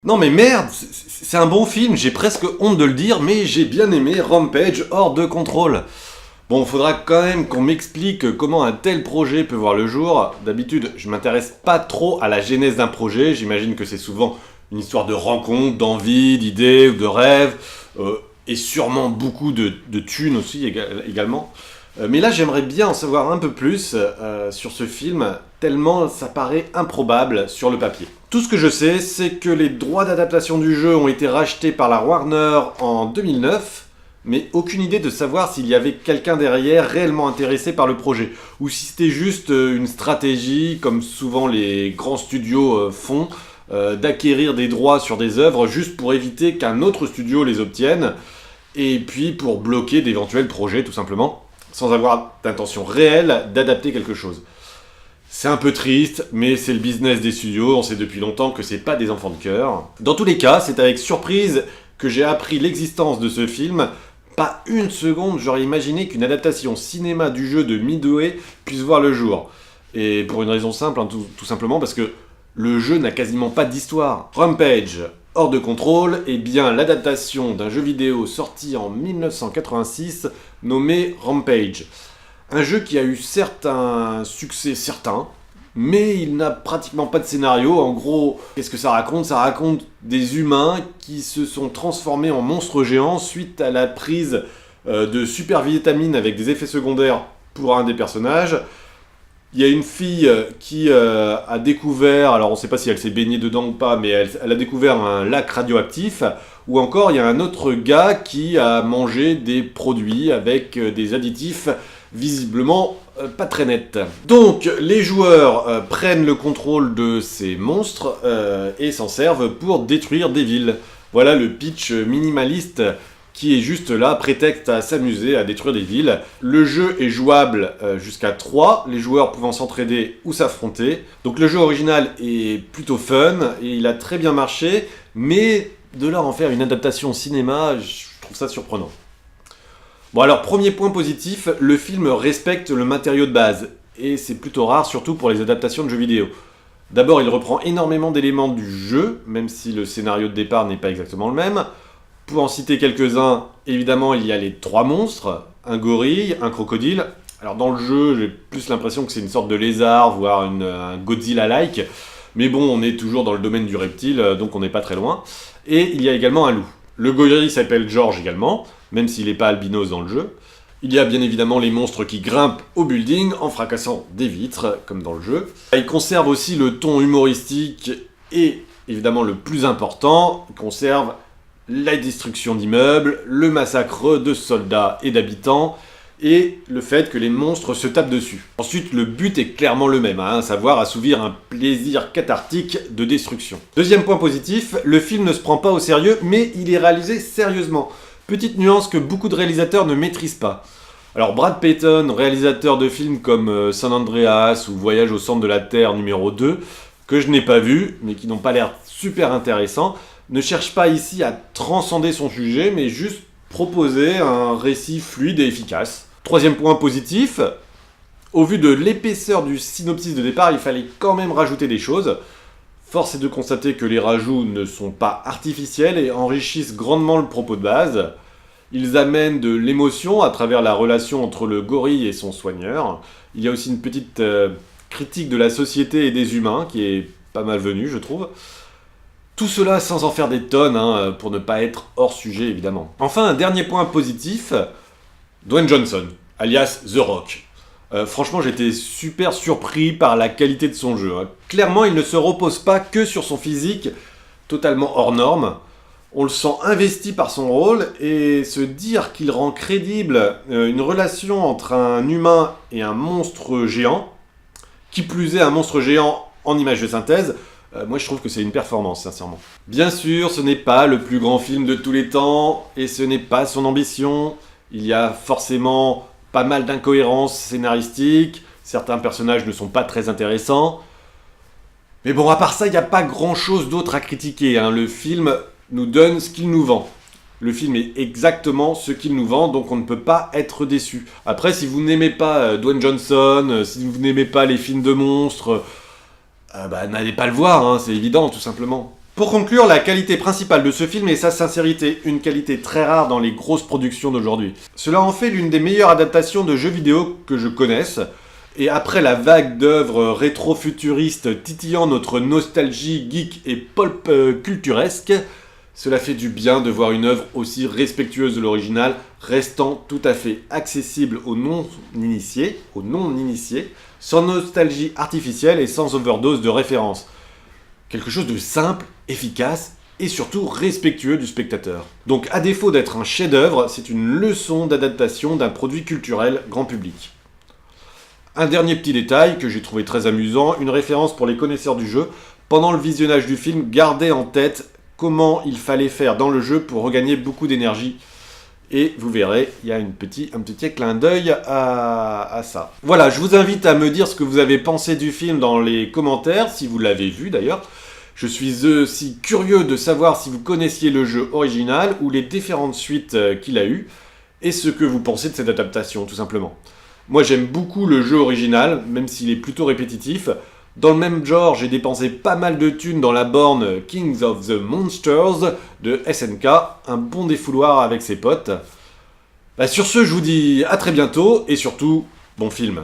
Non mais merde, c'est un bon film, j'ai presque honte de le dire, mais j'ai bien aimé Rampage hors de contrôle. Bon, faudra quand même qu'on m'explique comment un tel projet peut voir le jour. D'habitude, je m'intéresse pas trop à la genèse d'un projet, j'imagine que c'est souvent une histoire de rencontre, d'envie, d'idées ou de rêves, et sûrement beaucoup de thunes aussi également. Mais là, j'aimerais bien en savoir un peu plus sur ce film, tellement ça paraît improbable sur le papier. Tout ce que je sais, c'est que les droits d'adaptation du jeu ont été rachetés par la Warner en 2009, mais aucune idée de savoir s'il y avait quelqu'un derrière réellement intéressé par le projet, ou si c'était juste une stratégie, comme souvent les grands studios font, d'acquérir des droits sur des œuvres juste pour éviter qu'un autre studio les obtienne, et puis pour bloquer d'éventuels projets tout simplement, sans avoir d'intention réelle d'adapter quelque chose. C'est un peu triste, mais c'est le business des studios, on sait depuis longtemps que c'est pas des enfants de cœur. Dans tous les cas, c'est avec surprise que j'ai appris l'existence de ce film. Pas une seconde, j'aurais imaginé qu'une adaptation cinéma du jeu de Midway puisse voir le jour. Et pour une raison simple, hein, tout simplement parce que le jeu n'a quasiment pas d'histoire. Rampage, hors de contrôle, est bien l'adaptation d'un jeu vidéo sorti en 1986 nommé Rampage. Un jeu qui a eu certes un succès certain, mais il n'a pratiquement pas de scénario. En gros, qu'est-ce que ça raconte? Ça raconte des humains qui se sont transformés en monstres géants suite à la prise de super-vitamines avec des effets secondaires pour un des personnages. Il y a une fille qui a découvert, alors on ne sait pas si elle s'est baignée dedans ou pas, mais elle a découvert un lac radioactif. Ou encore, il y a un autre gars qui a mangé des produits avec des additifs visiblement pas très nets. Donc, les joueurs prennent le contrôle de ces monstres et s'en servent pour détruire des villes. Voilà le pitch minimaliste qui est juste là, prétexte à s'amuser, à détruire des villes. Le jeu est jouable jusqu'à 3, les joueurs pouvant s'entraider ou s'affronter. Donc le jeu original est plutôt fun, et il a très bien marché, mais de là en faire une adaptation cinéma, je trouve ça surprenant. Bon alors, premier point positif, le film respecte le matériau de base, et c'est plutôt rare, surtout pour les adaptations de jeux vidéo. D'abord, il reprend énormément d'éléments du jeu, même si le scénario de départ n'est pas exactement le même. Pour en citer quelques-uns, évidemment, il y a les 3 monstres, un gorille, un crocodile. Alors dans le jeu, j'ai plus l'impression que c'est une sorte de lézard, voire un Godzilla-like. Mais bon, on est toujours dans le domaine du reptile, donc on n'est pas très loin. Et il y a également un loup. Le gorille s'appelle George également, même s'il n'est pas albinos dans le jeu. Il y a bien évidemment les monstres qui grimpent au building en fracassant des vitres, comme dans le jeu. Il conserve aussi le ton humoristique et, évidemment le plus important, il conserve la destruction d'immeubles, le massacre de soldats et d'habitants, et le fait que les monstres se tapent dessus. Ensuite, le but est clairement le même, à savoir assouvir un plaisir cathartique de destruction. Deuxième point positif, le film ne se prend pas au sérieux, mais il est réalisé sérieusement. Petite nuance que beaucoup de réalisateurs ne maîtrisent pas. Alors Brad Peyton, réalisateur de films comme San Andreas ou Voyage au centre de la Terre numéro 2, que je n'ai pas vu, mais qui n'ont pas l'air super intéressants, ne cherche pas ici à transcender son sujet, mais juste proposer un récit fluide et efficace. Troisième point positif, au vu de l'épaisseur du synopsis de départ, il fallait quand même rajouter des choses. Force est de constater que les rajouts ne sont pas artificiels et enrichissent grandement le propos de base. Ils amènent de l'émotion à travers la relation entre le gorille et son soigneur. Il y a aussi une petite critique de la société et des humains qui est pas malvenue, je trouve. Tout cela sans en faire des tonnes, pour ne pas être hors sujet évidemment. Enfin, un dernier point positif, Dwayne Johnson, alias The Rock. Franchement, j'étais super surpris par la qualité de son jeu. Clairement, il ne se repose pas que sur son physique, totalement hors norme. On le sent investi par son rôle, et se dire qu'il rend crédible une relation entre un humain et un monstre géant, qui plus est un monstre géant en image de synthèse, moi je trouve que c'est une performance, sincèrement. Bien sûr, ce n'est pas le plus grand film de tous les temps, et ce n'est pas son ambition. Il y a forcément pas mal d'incohérences scénaristiques, certains personnages ne sont pas très intéressants. Mais bon, à part ça, il n'y a pas grand chose d'autre à critiquer. Le film nous donne ce qu'il nous vend. Le film est exactement ce qu'il nous vend, donc on ne peut pas être déçu. Après, si vous n'aimez pas Dwayne Johnson, si vous n'aimez pas les films de monstres, n'allez pas le voir, c'est évident, tout simplement. Pour conclure, la qualité principale de ce film est sa sincérité, une qualité très rare dans les grosses productions d'aujourd'hui. Cela en fait l'une des meilleures adaptations de jeux vidéo que je connaisse, et après la vague d'œuvres rétro-futuristes titillant notre nostalgie geek et pulp culturesque, cela fait du bien de voir une œuvre aussi respectueuse de l'original, restant tout à fait accessible aux non-initiés, sans nostalgie artificielle et sans overdose de références. Quelque chose de simple, efficace et surtout respectueux du spectateur. Donc à défaut d'être un chef-d'œuvre, c'est une leçon d'adaptation d'un produit culturel grand public. Un dernier petit détail que j'ai trouvé très amusant, une référence pour les connaisseurs du jeu. Pendant le visionnage du film, gardez en tête comment il fallait faire dans le jeu pour regagner beaucoup d'énergie. Et vous verrez, il y a un petit clin d'œil à ça. Voilà, je vous invite à me dire ce que vous avez pensé du film dans les commentaires, si vous l'avez vu d'ailleurs. Je suis aussi curieux de savoir si vous connaissiez le jeu original ou les différentes suites qu'il a eues, et ce que vous pensez de cette adaptation, tout simplement. Moi j'aime beaucoup le jeu original, même s'il est plutôt répétitif. Dans le même genre, j'ai dépensé pas mal de thunes dans la borne Kings of the Monsters de SNK, un bon défouloir avec ses potes. Sur ce, je vous dis à très bientôt, et surtout, bon film.